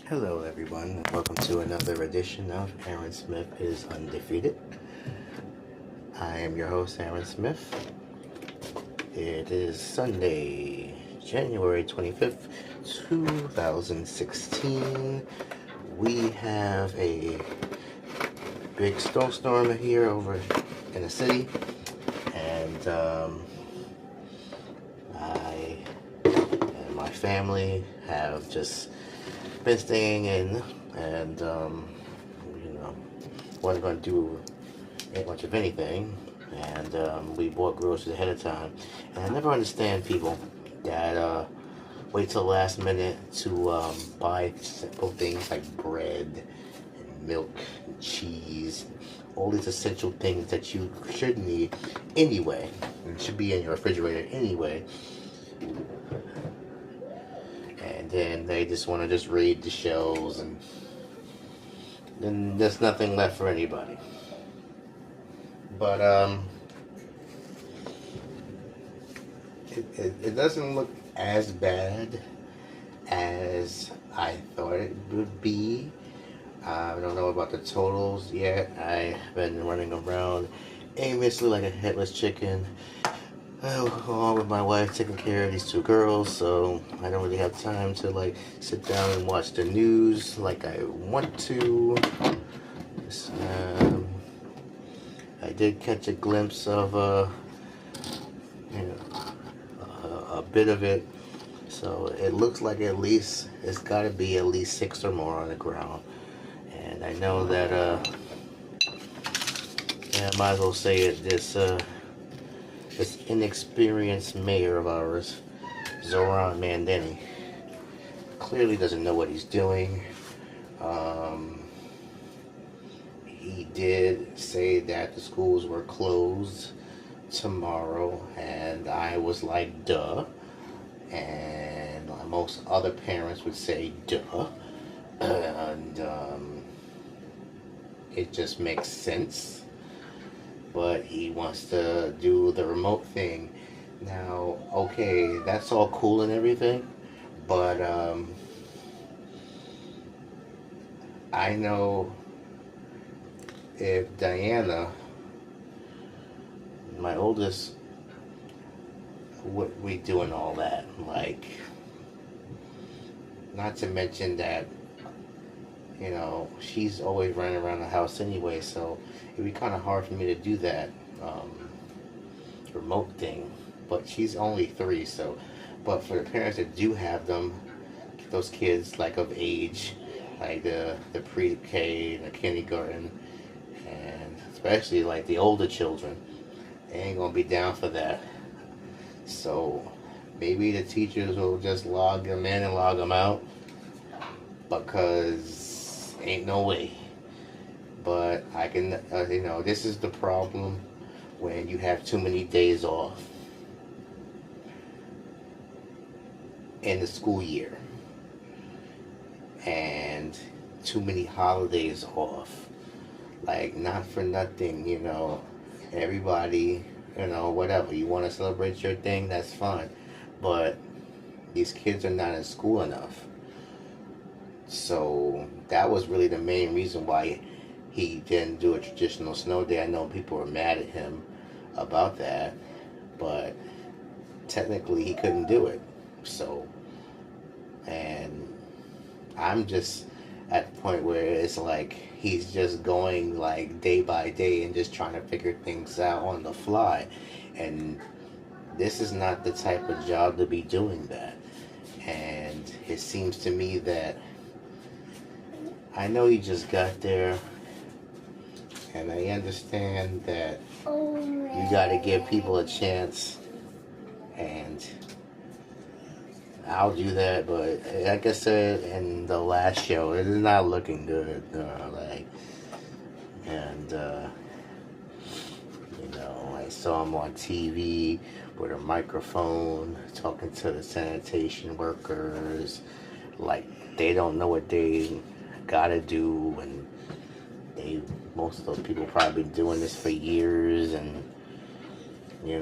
Hello, everyone. Welcome to another edition of Aaron Smith is Undefeated. I am your host, Aaron Smith. It is Sunday, January 25th, 2016. We have a big snowstorm here over in the city, and I and my family have just been staying in, and wasn't going to do much of anything, and we bought groceries ahead of time. And I never understand people that wait till the last minute to buy simple things like bread and milk and cheese, all these essential things that you should need anyway, and should be in your refrigerator anyway. And then they just want to just raid the shelves, and then there's nothing left for anybody. But it doesn't look as bad as I thought it would be. I don't know about the totals yet. I've been running around aimlessly like a headless chicken, along with my wife taking care of these two girls, so I don't really have time to sit down and watch the news like I want to. I did catch a glimpse of a bit of it, so it looks like at least it's got to be at least 6 or more on the ground. And I know that I might as well say it, this inexperienced mayor of ours, Zoran Mandeni, clearly doesn't know what he's doing. He did say that the schools were closed tomorrow, and I was like, duh. And most other parents would say, duh. And it just makes sense. But he wants to do the remote thing. Now, okay, that's all cool and everything, but I know if Diana, my oldest, would be doing all that. Not to mention that, she's always running around the house anyway, so it'd be kind of hard for me to do that remote thing. But she's only 3, so. But for the parents that do have those kids of age, like the pre-K, the kindergarten, and especially the older children, they ain't gonna be down for that. So maybe the teachers will just log them in and log them out, because ain't no way. But I can, this is the problem when you have too many days off in the school year and too many holidays off. Not for nothing, everybody, whatever. You want to celebrate your thing, that's fine. But these kids are not in school enough. So that was really the main reason why he didn't do a traditional snow day. I know people were mad at him about that, but technically he couldn't do it. So, and I'm just at the point where it's he's just going day by day and just trying to figure things out on the fly. And this is not the type of job to be doing that. And it seems to me that, I know he just got there, and I understand that you got to give people a chance, and I'll do that. But like I said in the last show, it is not looking good. I saw him on TV with a microphone talking to the sanitation workers, they don't know what they gotta do, and most of those people probably been doing this for years, and they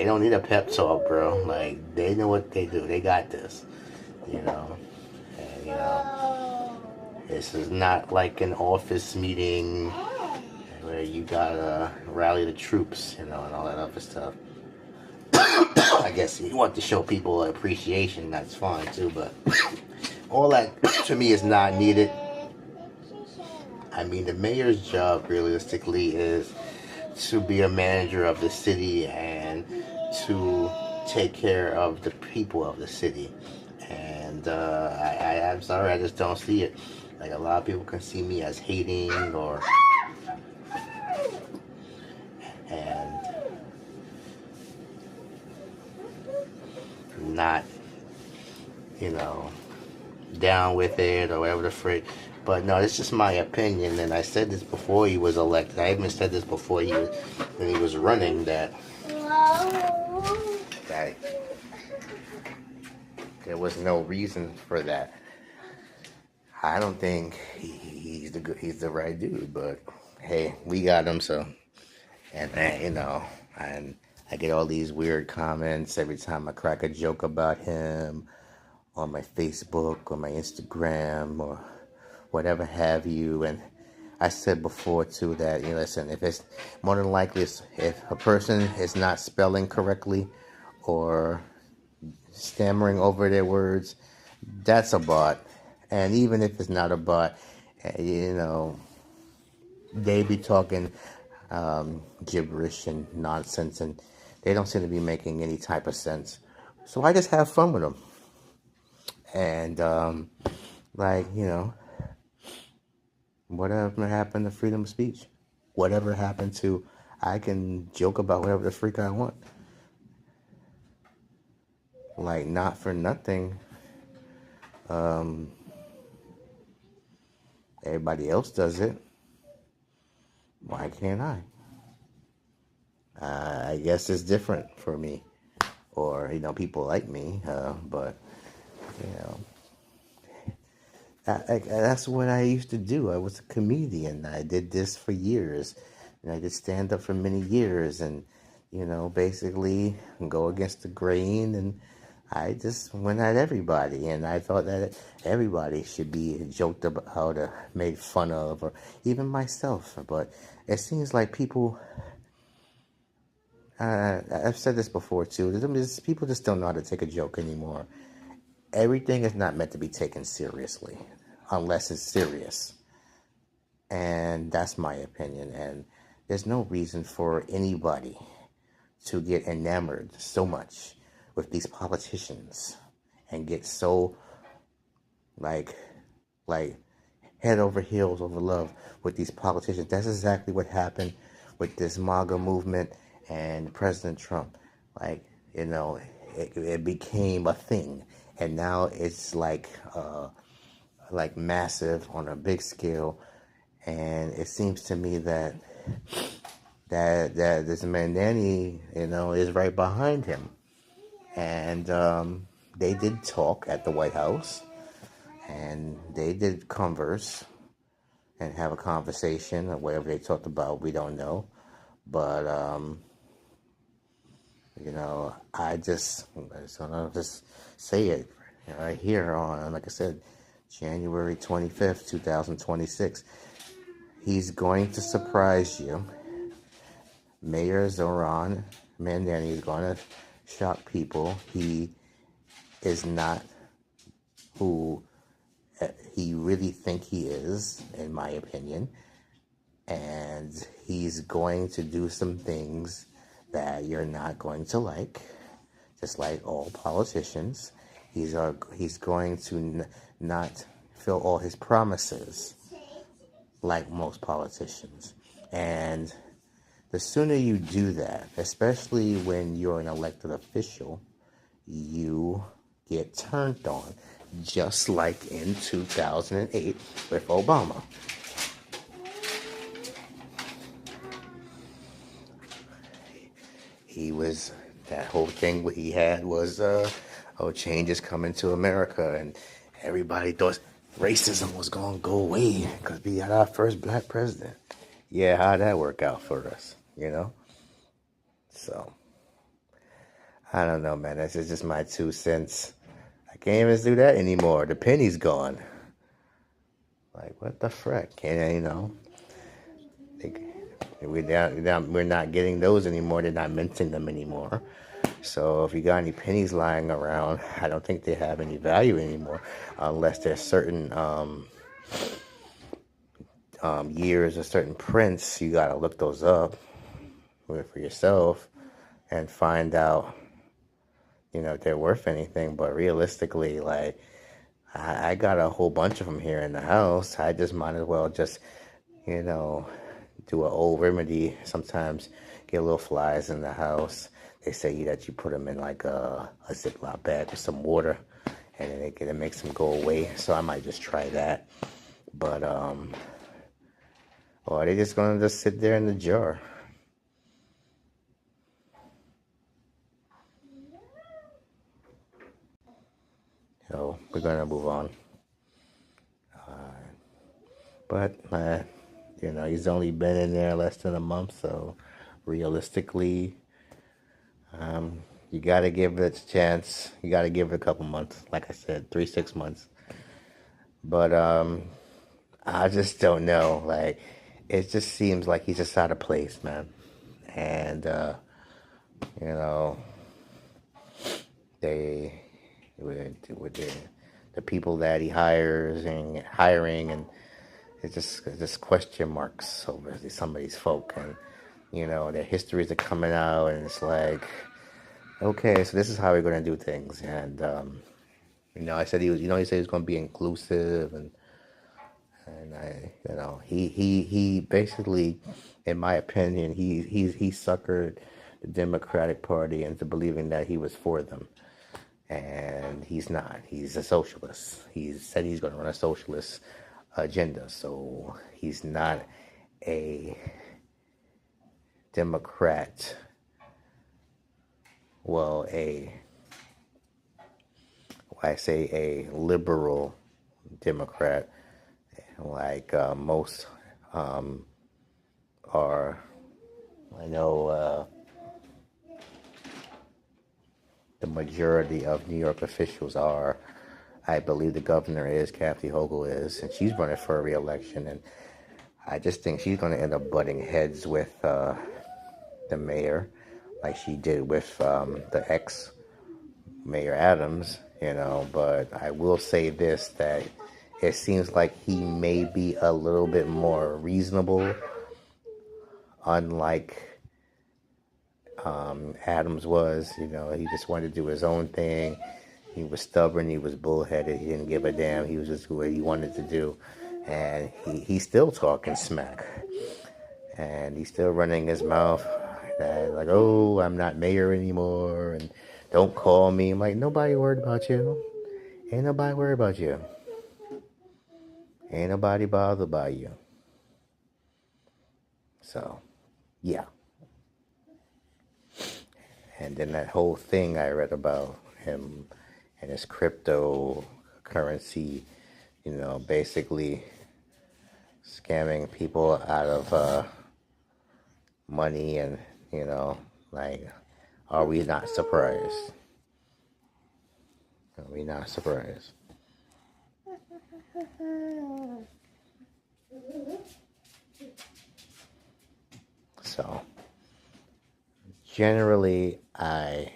don't need a pep talk, bro. They know what they do. They got this, and This is not like an office meeting where you gotta rally the troops, and all that other stuff. I guess if you want to show people appreciation, that's fine too, but all that to me is not needed. I mean, the mayor's job realistically is to be a manager of the city and to take care of the people of the city. And I'm sorry, I just don't see it. Like, a lot of people can see me as hating or and not, down with it or whatever the frick. But no, it's just my opinion, and I said this before he was elected. I even said this before when he was running that there was no reason for that. I don't think he's the right dude, but hey, we got him, so and and I get all these weird comments every time I crack a joke about him on my Facebook or my Instagram or whatever have you. And I said before too that, listen, if it's more than likely if a person is not spelling correctly or stammering over their words, that's a bot. And even if it's not a bot, they be talking gibberish and nonsense, and they don't seem to be making any type of sense. So I just have fun with them. And, whatever happened to freedom of speech? Whatever happened to, I can joke about whatever the freak I want. Like, not for nothing. Everybody else does it. Why can't I? I guess it's different for me. Or, people like me, but, that's what I used to do. I was a comedian. I did this for years. And I did stand up for many years and, basically go against the grain. And I just went at everybody. And I thought that everybody should be joked about or made fun of, or even myself. But it seems like people, I've said this before too, people just don't know how to take a joke anymore. Everything is not meant to be taken seriously unless it's serious. And that's my opinion. And there's no reason for anybody to get enamored so much with these politicians and get so like head over heels over love with these politicians. That's exactly what happened with this MAGA movement and President Trump. It became a thing. And now it's like massive on a big scale, and it seems to me that this man Danny, is right behind him, and they did talk at the White House, and they did converse and have a conversation or whatever they talked about. We don't know, but I just say it right here on, like I said, January 25th, 2026. He's going to surprise you. Mayor Zoran Mandani is going to shock people. He is not who he really think he is, in my opinion. And he's going to do some things that you're not going to like, just like all politicians. He's going to not fill all his promises like most politicians. And the sooner you do that, especially when you're an elected official, you get turned on, just like in 2008 with Obama. That whole thing he had was, change is coming to America, and everybody thought racism was going to go away because we had our first black president. Yeah, how'd that work out for us, So, I don't know, man. That's just my 2 cents. I can't even do that anymore. The penny's gone. Like, what the frick? And, we're not getting those anymore. They're not minting them anymore. So if you got any pennies lying around, I don't think they have any value anymore, unless there's certain years or certain prints. You gotta look those up for yourself and find out, if they're worth anything. But realistically, like, I got a whole bunch of them here in the house. I just might as well just, do an old remedy. Sometimes get little flies in the house. They say that you put them in like a Ziploc bag with some water, and then it makes them go away. So I might just try that. But or are they just gonna just sit there in the jar? So we're gonna move on. But he's only been in there less than a month, so realistically, you gotta give it a chance. You gotta give it a couple months. Like I said, 3-6 months. But I just don't know. Like, it just seems like he's just out of place, man. And they with the people that he hiring, and it's just question marks over some of these folk, and their histories are coming out, and it's like, okay, so this is how we're going to do things. And I said he said he was going to be inclusive, and he basically, in my opinion, he suckered the Democratic Party into believing that he was for them. And he's not. He's a socialist. He said he's going to run a socialist agenda. So he's not a Democrat. Well, I say a liberal Democrat, like most are. I know the majority of New York officials are. I believe the governor is, Kathy Hochul is, and she's running for a re-election. And I just think she's going to end up butting heads with the mayor, like she did with the ex-mayor Adams, But I will say this, that it seems like he may be a little bit more reasonable, unlike Adams was. He just wanted to do his own thing. He was stubborn. He was bullheaded. He didn't give a damn. He was just what he wanted to do. And he's still talking smack. And he's still running his mouth. And like, oh, I'm not mayor anymore. And don't call me. I'm like, nobody worried about you. Ain't nobody worried about you. Ain't nobody bothered by you. So, yeah. And then that whole thing I read about him and his cryptocurrency, basically scamming people out of money, and, like, are we not surprised? Are we not surprised? So, generally, I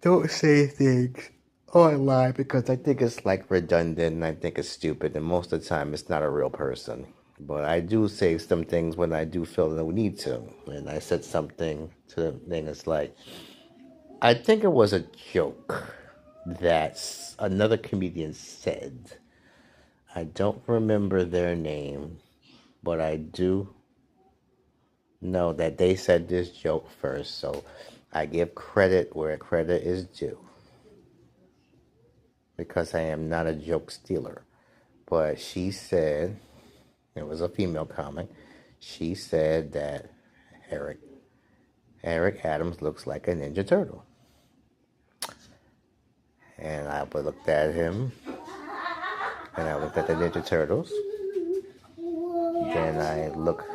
don't say things online because I think it's redundant, and I think it's stupid, and most of the time it's not a real person. But I do say some things when I do feel that we need to. And I said something to the thing. It's like, I think it was a joke that another comedian said. I don't remember their name, but I do know that they said this joke first. So I give credit where credit is due, because I am not a joke stealer. But she said, it was a female comic, she said that Eric Adams looks like a Ninja Turtle. And I looked at him, and I looked at the Ninja Turtles. Then I looked